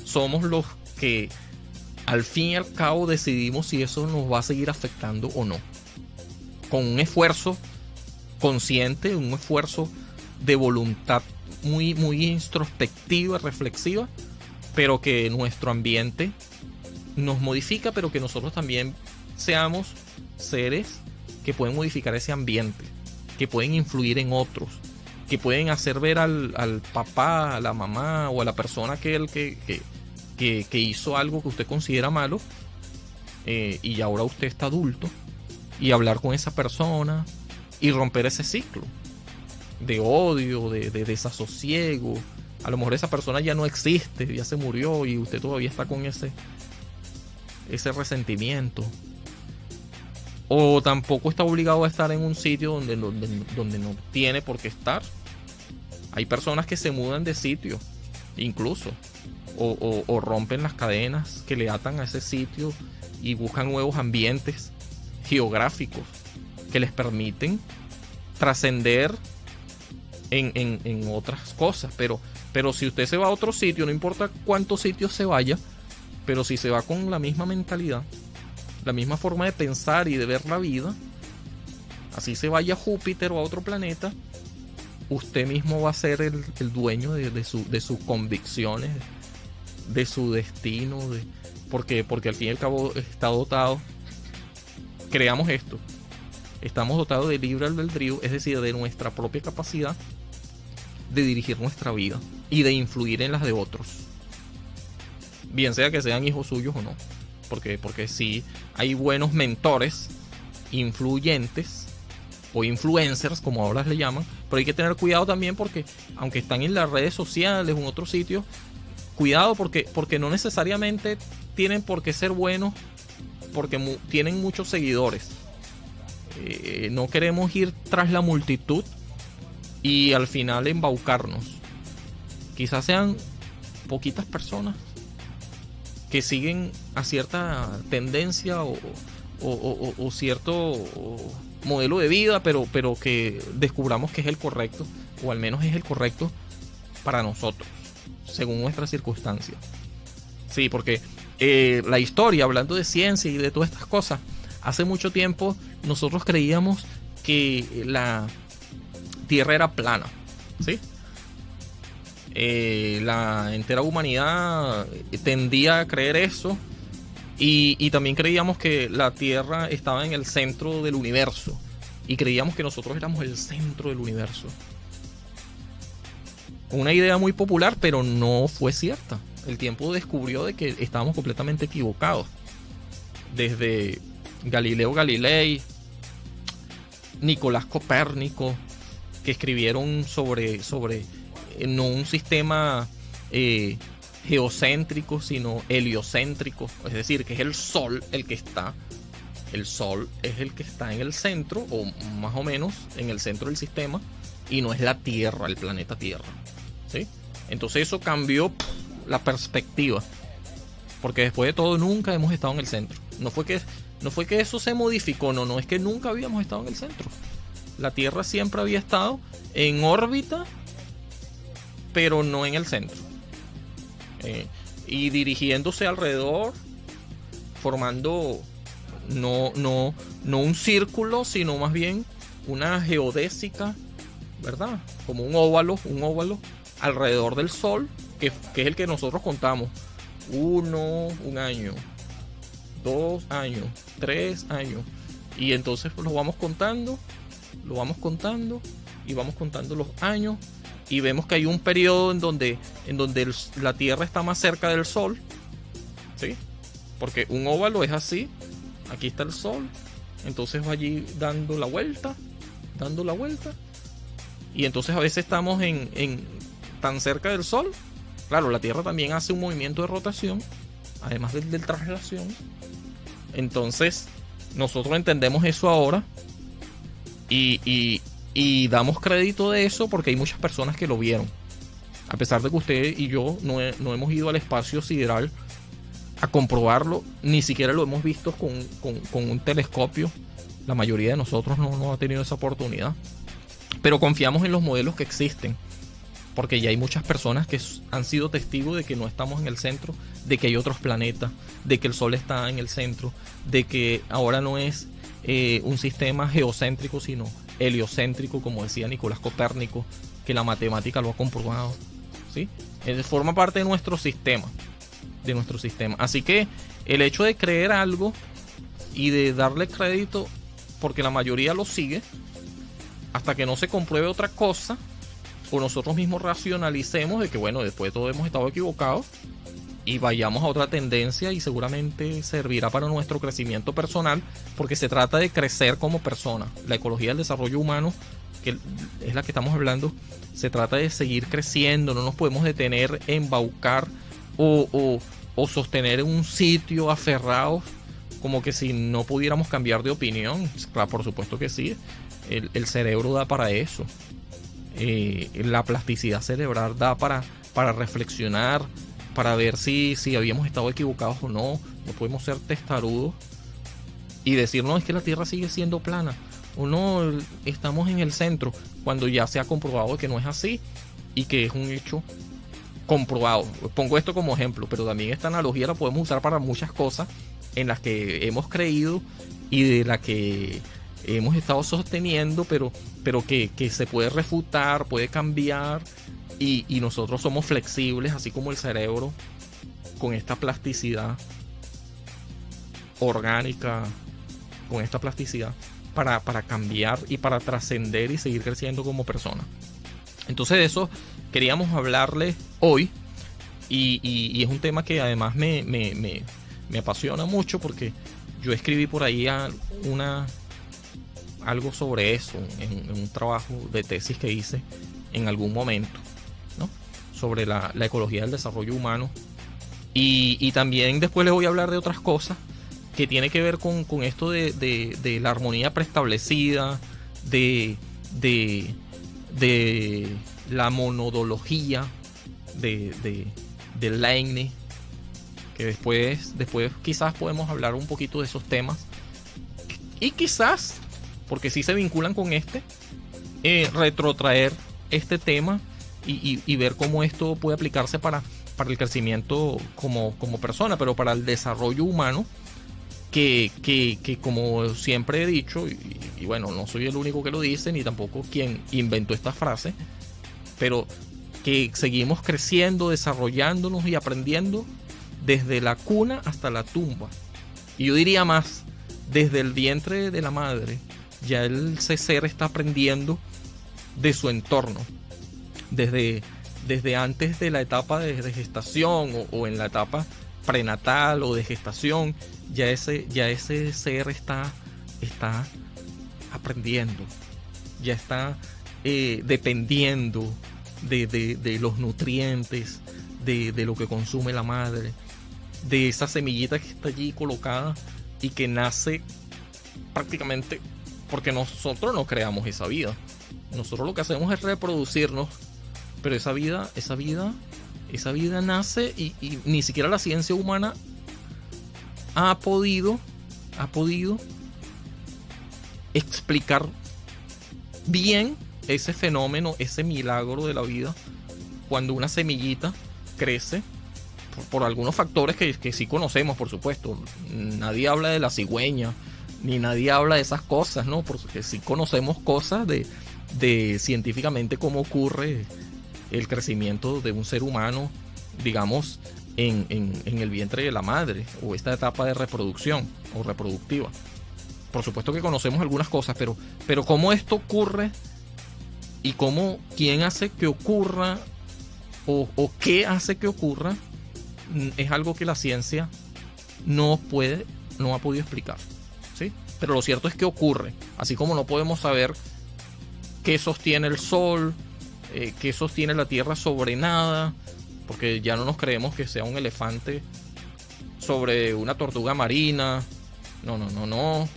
somos los que al fin y al cabo decidimos si eso nos va a seguir afectando o no, con un esfuerzo consciente, un esfuerzo de voluntad muy, muy introspectiva, reflexiva, pero que nuestro ambiente nos modifica, pero que nosotros también seamos seres que pueden modificar ese ambiente, que pueden influir en otros, que pueden hacer ver al papá, a la mamá o a la persona que hizo algo que usted considera malo, y ahora usted está adulto, y hablar con esa persona y romper ese ciclo de odio, de desasosiego. A lo mejor esa persona ya no existe, ya se murió y usted todavía está con ese resentimiento. O tampoco está obligado a estar en un sitio donde no tiene por qué estar. Hay personas que se mudan de sitio, incluso, o rompen las cadenas que le atan a ese sitio y buscan nuevos ambientes geográficos que les permiten trascender en otras cosas. Pero si usted se va a otro sitio, no importa cuántos sitios se vaya, pero si se va con la misma mentalidad, la misma forma de pensar y de ver la vida, así se vaya a Júpiter o a otro planeta, usted mismo va a ser el dueño de sus convicciones, de su destino, porque al fin y al cabo está dotado. Creamos esto, estamos dotados de libre albedrío, es decir, de nuestra propia capacidad de dirigir nuestra vida y de influir en las de otros, bien sea que sean hijos suyos o no, porque sí hay buenos mentores, influyentes o influencers, como ahora le llaman, pero hay que tener cuidado también, porque aunque están en las redes sociales o en otros sitios, cuidado, porque no necesariamente tienen por qué ser buenos, porque tienen muchos seguidores. No queremos ir tras la multitud y al final embaucarnos. Quizás sean poquitas personas que siguen a cierta tendencia o cierto modelo de vida, pero que descubramos que es el correcto, o al menos es el correcto para nosotros, según nuestras circunstancias. Sí, porque la historia, hablando de ciencia y de todas estas cosas, hace mucho tiempo nosotros creíamos que la Tierra era plana, ¿sí? La entera humanidad tendía a creer eso, y también creíamos que la Tierra estaba en el centro del universo, y creíamos que nosotros éramos el centro del universo. Una idea muy popular, pero no fue cierta. El tiempo descubrió de que estábamos completamente equivocados. Desde Galileo Galilei, Nicolás Copérnico, que escribieron sobre no un sistema geocéntrico, sino heliocéntrico, es decir, que es el Sol el que está. El Sol es el que está en el centro, o más o menos en el centro del sistema, y no es la Tierra, el planeta Tierra, ¿sí? Entonces eso cambió la perspectiva, porque después de todo nunca hemos estado en el centro. No fue que eso se modificó, no, es que nunca habíamos estado en el centro. La Tierra siempre había estado en órbita, pero no en el centro. Y dirigiéndose alrededor, formando no un círculo, sino más bien una geodésica, ¿verdad? Como un óvalo alrededor del Sol, que es el que nosotros contamos. Un año, 2 años, 3 años. Y entonces pues, lo vamos contando y vamos contando los años, y vemos que hay un periodo en donde la Tierra está más cerca del Sol, ¿sí? Porque un óvalo es así, aquí está el Sol, entonces va allí dando la vuelta, y entonces a veces estamos en tan cerca del Sol. Claro, la Tierra también hace un movimiento de rotación, además del traslación. Entonces nosotros entendemos eso ahora y damos crédito de eso porque hay muchas personas que lo vieron. A pesar de que usted y yo no hemos ido al espacio sideral a comprobarlo, ni siquiera lo hemos visto con un telescopio. La mayoría de nosotros no ha tenido esa oportunidad. Pero confiamos en los modelos que existen, porque ya hay muchas personas que han sido testigos de que no estamos en el centro, de que hay otros planetas, de que el Sol está en el centro, de que ahora no es un sistema geocéntrico, sino heliocéntrico, como decía Nicolás Copérnico, que la matemática lo ha comprobado, ¿sí? Forma parte de nuestro sistema. Así que el hecho de creer algo y de darle crédito, porque la mayoría lo sigue, hasta que no se compruebe otra cosa, o nosotros mismos racionalicemos de que, bueno, después de todo hemos estado equivocados, y vayamos a otra tendencia, y seguramente servirá para nuestro crecimiento personal, porque se trata de crecer como persona. La ecología del desarrollo humano, que es la que estamos hablando, se trata de seguir creciendo. No nos podemos detener, embaucar o sostener en un sitio aferrados, como que si no pudiéramos cambiar de opinión. Claro, por supuesto que sí, el cerebro da para eso. La plasticidad cerebral da para reflexionar, para ver si habíamos estado equivocados o no. No podemos ser testarudos y decir, no, es que la Tierra sigue siendo plana, o no, estamos en el centro, cuando ya se ha comprobado que no es así y que es un hecho comprobado. Pongo esto como ejemplo, pero también esta analogía la podemos usar para muchas cosas en las que hemos creído y de las que hemos estado sosteniendo, pero que se puede refutar, puede cambiar, y nosotros somos flexibles, así como el cerebro, con esta plasticidad orgánica, con esta plasticidad para cambiar y para trascender y seguir creciendo como persona. Entonces de eso queríamos hablarles hoy, y es un tema que además me apasiona mucho, porque yo escribí por ahí algo sobre eso en un trabajo de tesis que hice en algún momento, ¿no? Sobre la ecología del desarrollo humano, y también después les voy a hablar de otras cosas que tiene que ver con esto de la armonía preestablecida, de la monodología de Leibniz, que después quizás podemos hablar un poquito de esos temas, y quizás, porque sí se vinculan con retrotraer este tema y ver cómo esto puede aplicarse para el crecimiento como persona, pero para el desarrollo humano, que como siempre he dicho, y bueno, no soy el único que lo dice, ni tampoco quien inventó esta frase, pero que seguimos creciendo, desarrollándonos y aprendiendo desde la cuna hasta la tumba. Y yo diría más, desde el vientre de la madre, ya el ser está aprendiendo de su entorno, desde antes de la etapa de gestación o en la etapa prenatal o de gestación, ya ese ser está aprendiendo, ya está dependiendo de los nutrientes, de lo que consume la madre, de esa semillita que está allí colocada y que nace prácticamente porque nosotros no creamos esa vida. Nosotros lo que hacemos es reproducirnos, pero esa vida nace y ni siquiera la ciencia humana ha podido explicar bien ese fenómeno, ese milagro de la vida, cuando una semillita crece por algunos factores que sí conocemos, por supuesto. Nadie habla de la cigüeña, ni nadie habla de esas cosas, ¿no? Porque sí conocemos cosas de científicamente cómo ocurre el crecimiento de un ser humano, digamos, en el vientre de la madre, o esta etapa de reproducción o reproductiva. Por supuesto que conocemos algunas cosas, pero cómo esto ocurre y quién hace que ocurra o qué hace que ocurra, es algo que la ciencia no ha podido explicar, ¿sí? Pero lo cierto es que ocurre, así como no podemos saber qué sostiene el sol, qué sostiene la tierra sobre nada, porque ya no nos creemos que sea un elefante sobre una tortuga marina. No.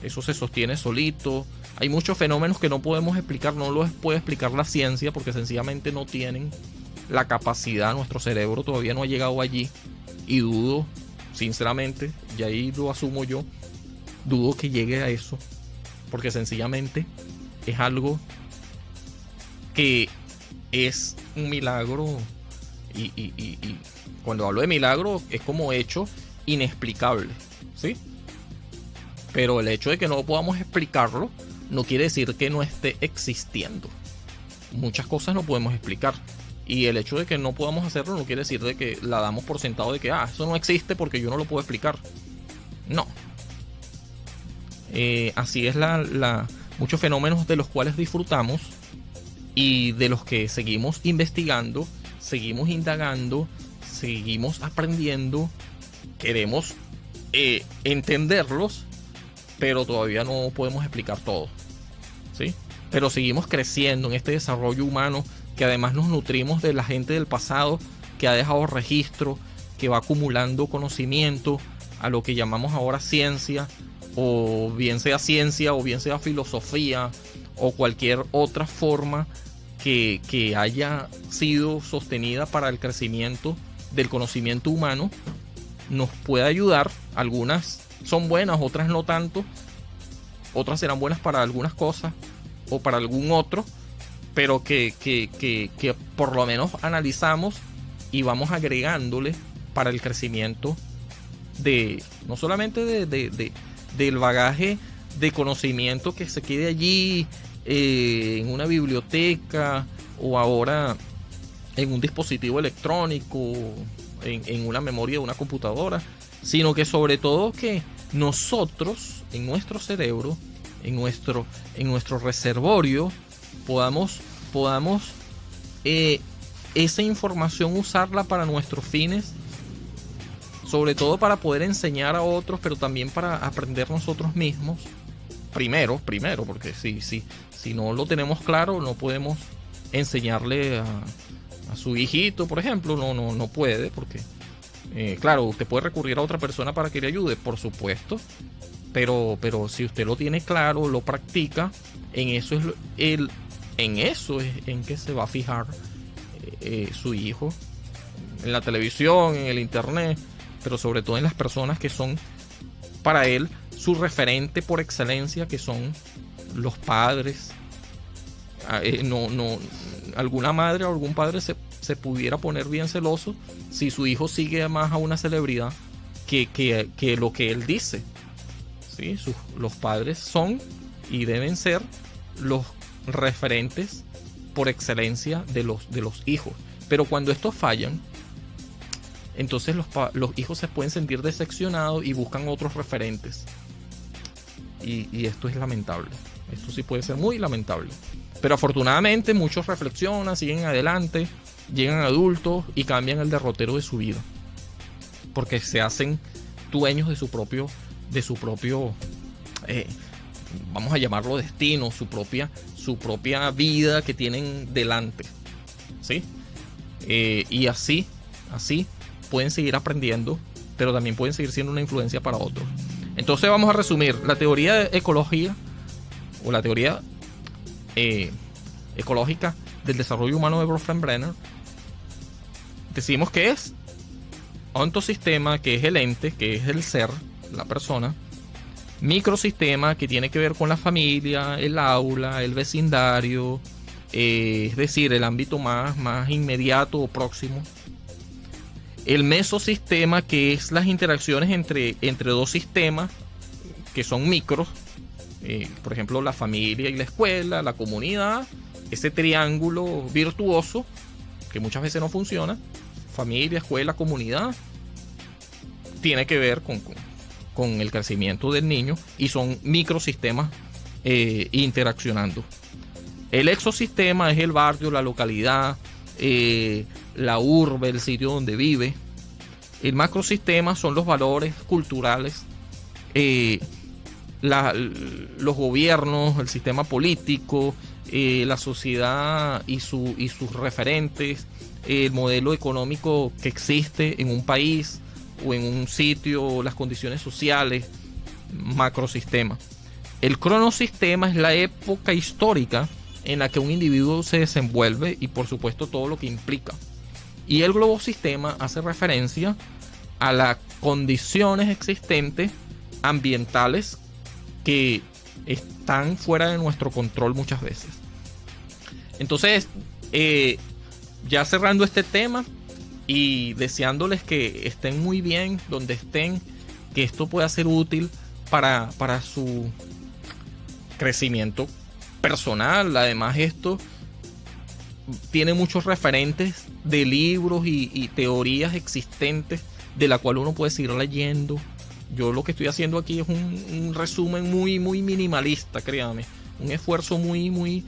Eso se sostiene solito. Hay muchos fenómenos que no podemos explicar, no los puede explicar la ciencia porque sencillamente no tienen la capacidad. Nuestro cerebro todavía no ha llegado allí y dudo, sinceramente, y ahí lo asumo yo, dudo que llegue a eso, porque sencillamente es algo que es un milagro y cuando hablo de milagro es como hecho inexplicable, ¿sí? Pero el hecho de que no podamos explicarlo no quiere decir que no esté existiendo. Muchas cosas no podemos explicar. Y el hecho de que no podamos hacerlo no quiere decir de que la damos por sentado de que eso no existe porque yo no lo puedo explicar. No. Así es muchos fenómenos de los cuales disfrutamos y de los que seguimos investigando, seguimos indagando, seguimos aprendiendo, queremos entenderlos, pero todavía no podemos explicar todo, ¿sí? Pero seguimos creciendo en este desarrollo humano, que además nos nutrimos de la gente del pasado que ha dejado registro, que va acumulando conocimiento a lo que llamamos ahora ciencia, o bien sea ciencia o bien sea filosofía o cualquier otra forma que haya sido sostenida para el crecimiento del conocimiento humano. Nos puede ayudar. Algunas son buenas, otras no tanto, otras serán buenas para algunas cosas o para algún otro, pero que por lo menos analizamos y vamos agregándole para el crecimiento de no solamente del bagaje de conocimiento que se quede allí en una biblioteca o ahora en un dispositivo electrónico, en una memoria de una computadora, sino que sobre todo que nosotros en nuestro cerebro, en nuestro reservorio, podamos esa información usarla para nuestros fines, sobre todo para poder enseñar a otros, pero también para aprender nosotros mismos. Primero, porque si no lo tenemos claro, no podemos enseñarle a su hijito, por ejemplo, no puede, porque claro, usted puede recurrir a otra persona para que le ayude, por supuesto, pero si usted lo tiene claro, lo practica, en eso es en que se va a fijar su hijo, en la televisión, en el internet, pero sobre todo en las personas que son para él su referente por excelencia, que son los padres. Alguna madre o algún padre se pudiera poner bien celoso si su hijo sigue más a una celebridad que lo que él dice, ¿sí? Los padres son y deben ser los referentes por excelencia de los hijos, pero cuando estos fallan, entonces los hijos se pueden sentir decepcionados y buscan otros referentes, y esto es lamentable. Esto sí puede ser muy lamentable, pero afortunadamente muchos reflexionan, siguen adelante, llegan adultos y cambian el derrotero de su vida. porque se hacen dueños de su propio vamos a llamarlo destino, su propia vida que tienen delante, ¿sí? Y así pueden seguir aprendiendo, pero también pueden seguir siendo una influencia para otros. Entonces vamos a resumir la teoría de ecología o la teoría ecológica del desarrollo humano de Wolfgang Brenner. Decimos que es ontosistema, que es el ente, que es el ser, la persona. Microsistema, que tiene que ver con la familia, el aula, el vecindario, es decir, el ámbito más inmediato o próximo. El mesosistema, que es las interacciones entre dos sistemas que son micros, por ejemplo, la familia y la escuela, la comunidad, ese triángulo virtuoso que muchas veces no funciona, familia, escuela, comunidad, tiene que ver con el crecimiento del niño y son microsistemas interaccionando. El exosistema es el barrio, la localidad, la urbe, el sitio donde vive. El macrosistema son los valores culturales, los gobiernos, el sistema político, la sociedad y sus referentes, el modelo económico que existe en un país o en un sitio, las condiciones sociales, macrosistema. El cronosistema es la época histórica en la que un individuo se desenvuelve y por supuesto todo lo que implica. Y el globosistema hace referencia a las condiciones existentes ambientales que están fuera de nuestro control muchas veces. Entonces, ya cerrando este tema y deseándoles que estén muy bien donde estén, que esto pueda ser útil para su crecimiento personal. Además, esto tiene muchos referentes de libros y teorías existentes de la cual uno puede seguir leyendo. Yo lo que estoy haciendo aquí es un resumen muy minimalista, créanme, un esfuerzo muy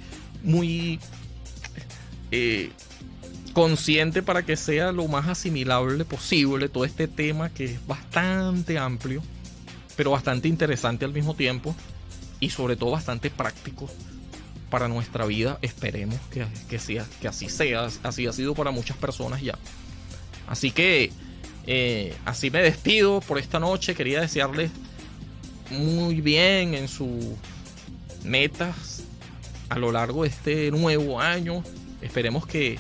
consciente para que sea lo más asimilable posible todo este tema, que es bastante amplio pero bastante interesante al mismo tiempo y sobre todo bastante práctico para nuestra vida. Esperemos que así sea. Así ha sido para muchas personas ya. Así que así me despido por esta noche. Quería desearles muy bien en sus metas a lo largo de este nuevo año. Esperemos que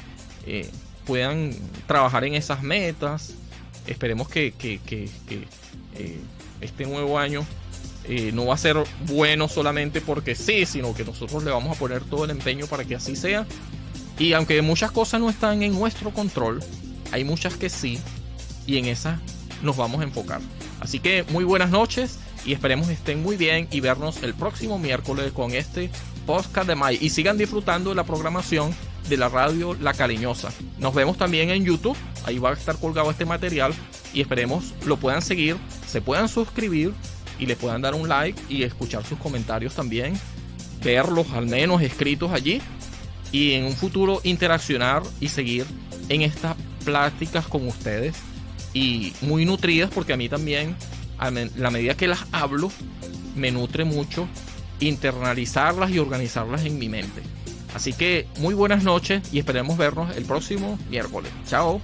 puedan trabajar en esas metas. Esperemos que este nuevo año no va a ser bueno solamente porque sí, sino que nosotros le vamos a poner todo el empeño para que así sea. Y aunque muchas cosas no están en nuestro control, hay muchas que sí, y en esas nos vamos a enfocar. Así que muy buenas noches y esperemos que estén muy bien y vernos el próximo miércoles con este podcast de May. Y sigan disfrutando de la programación de la radio La Cariñosa. Nos vemos también en YouTube, ahí va a estar colgado este material y esperemos lo puedan seguir, se puedan suscribir y le puedan dar un like y escuchar sus comentarios también, verlos al menos escritos allí, y en un futuro interaccionar y seguir en estas pláticas con ustedes y muy nutridas, porque a mí también, a la medida que las hablo, me nutre mucho internalizarlas y organizarlas en mi mente. Así que muy buenas noches y esperemos vernos el próximo miércoles. Chao.